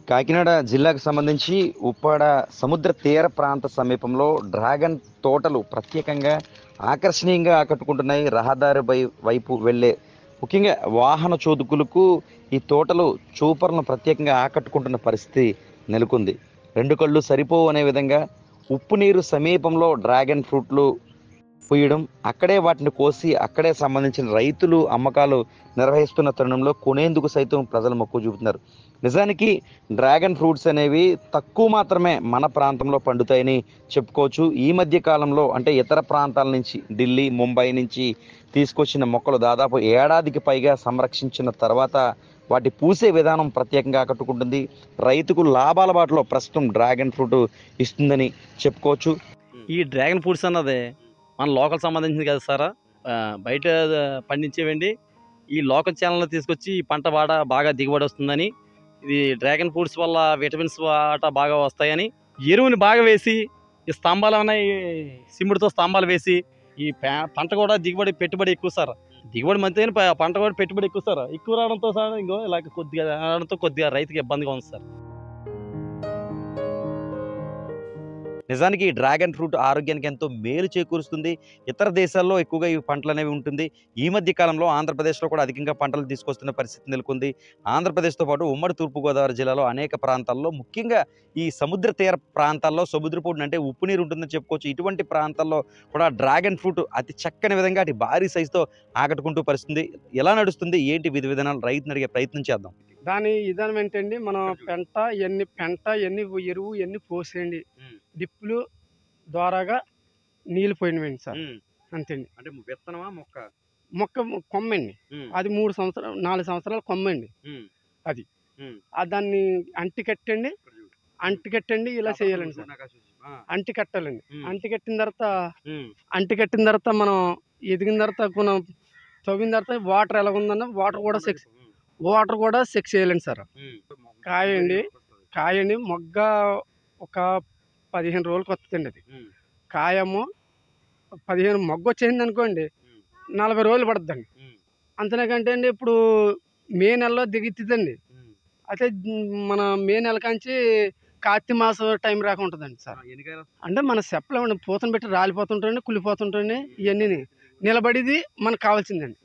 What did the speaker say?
కాకినాడ జిల్లాకు సంబంధించి ఉప్పాడ సముద్ర తీర ప్రాంత సమీపంలో డ్రాగన్ తోటలు ప్రత్యేకంగా ఆకర్షణీయంగా ఆకట్టుకుంటున్నాయి. రహదారి వైపు వెళ్ళే ముఖ్యంగా వాహన చోదకులకు ఈ తోటలు చూపర్లను ప్రత్యేకంగా ఆకట్టుకుంటున్న పరిస్థితి నెలకొంది. రెండు కళ్ళు సరిపోవు అనే విధంగా ఉప్పు నీరు సమీపంలో డ్రాగన్ ఫ్రూట్లు పూయడం, అక్కడే వాటిని కోసి అక్కడే సంబంధించిన రైతులు అమ్మకాలు నిర్వహిస్తున్న తరుణంలో కొనేందుకు సైతం ప్రజలు మక్కువ చూపుతున్నారు. నిజానికి డ్రాగన్ ఫ్రూట్స్ అనేవి తక్కువ మాత్రమే మన ప్రాంతంలో పండుతాయని చెప్పుకోవచ్చు. ఈ మధ్య కాలంలో అంటే ఇతర ప్రాంతాల నుంచి ఢిల్లీ, ముంబై నుంచి తీసుకొచ్చిన మొక్కలు దాదాపు ఏడాదికి పైగా సంరక్షించిన తర్వాత వాటి పూసే విధానం ప్రత్యేకంగా ఆకట్టుకుంటుంది. రైతుకు లాభాల బాటలో ప్రస్తుతం డ్రాగన్ ఫ్రూట్ ఇస్తుందని చెప్పుకోవచ్చు. ఈ డ్రాగన్ ఫ్రూట్స్ అన్నది మన లోకల్ సంబంధించింది కదా సార్. బయట పండించేవండి ఈ లోకల్ ఛానల్లో తీసుకొచ్చి ఈ పంట బాగా దిగుబడి వస్తుందని, ఇది డ్రాగన్ ఫ్రూట్స్ వల్ల విటమిన్స్ బాగా వస్తాయని ఎరువుని బాగా వేసి ఈ స్తంభాలు ఉన్నాయి, సిమెంట్తో స్తంభాలు వేసి ఈ పంట కూడా పెట్టుబడి ఎక్కువ సార్. దిగుబడి మంచిదని పంట కూడా పెట్టుబడి ఎక్కువ సార్. ఎక్కువ రావడంతో సార్ ఇంకో ఇలా కొద్దిగా రైతుకి ఇబ్బందిగా ఉంది సార్. నిజానికి ఈ డ్రాగన్ ఫ్రూట్ ఆరోగ్యానికి ఎంతో మేలు చేకూరుస్తుంది. ఇతర దేశాల్లో ఎక్కువగా ఈ పంటలు అనేవి ఉంటుంది. ఈ మధ్య కాలంలో ఆంధ్రప్రదేశ్లో కూడా అధికంగా పంటలు తీసుకొస్తున్న పరిస్థితి నెలకొంది. ఆంధ్రప్రదేశ్తో పాటు ఉమ్మడి తూర్పుగోదావరి జిల్లాలో అనేక ప్రాంతాల్లో ముఖ్యంగా ఈ సముద్ర తీర ప్రాంతాల్లో సముద్రపూడిని అంటే ఉప్పు నీరు ఉంటుందని చెప్పుకోవచ్చు. ఇటువంటి ప్రాంతాల్లో కూడా డ్రాగన్ ఫ్రూట్ అతి చక్కని విధంగా అటు భారీ సైజుతో ఆకట్టుకుంటూ పరిస్థితుంది. ఎలా నడుస్తుంది ఏంటి విధి విధానాలు రైతుని అడిగే ప్రయత్నం చేద్దాం. దాని విధానం ఏంటండి, మనం పెంట ఎన్ని ఎరువు ఎన్ని పోసేయండి, డిప్పులు ద్వారాగా నీళ్ళు పోయినవండి సార్. అంతేండి. అంటే విత్తనమా మొక్క కొమ్మండి, అది 3 సంవత్సరాలు 4 సంవత్సరాల కొమ్మండి. అది దాన్ని అంటికట్టండి ఇలా చేయాలండి సార్. అంటికట్టాలండి. అంటికట్టిన తర్వాత మనం ఎదిగిన తర్వాత మనం తవ్విన తర్వాత వాటర్ ఎలా ఉందన్న వాటర్ కూడా చెక్ చేయాలండి సార్. కాయండి మొగ్గ ఒక 15 రోజులకు వస్తుందండి. అది కాయము 15 మొగ్గ వచ్చేసింది అనుకోండి 40 రోజులు పడుతుందండి. అంతేకంటే అండి ఇప్పుడు మే నెలలో దిగుతుందండి. అయితే మన మే నెల కాంచి కార్తీక మాసం టైం రాక ఉంటుందండి సార్. అంటే మన చెప్పలేమండి, పూతను పెట్టి రాలిపోతుంటాయండి, కుళ్ళిపోతుంటాయండి. ఇవన్నీ నిలబడిది మనకు కావాల్సిందండి.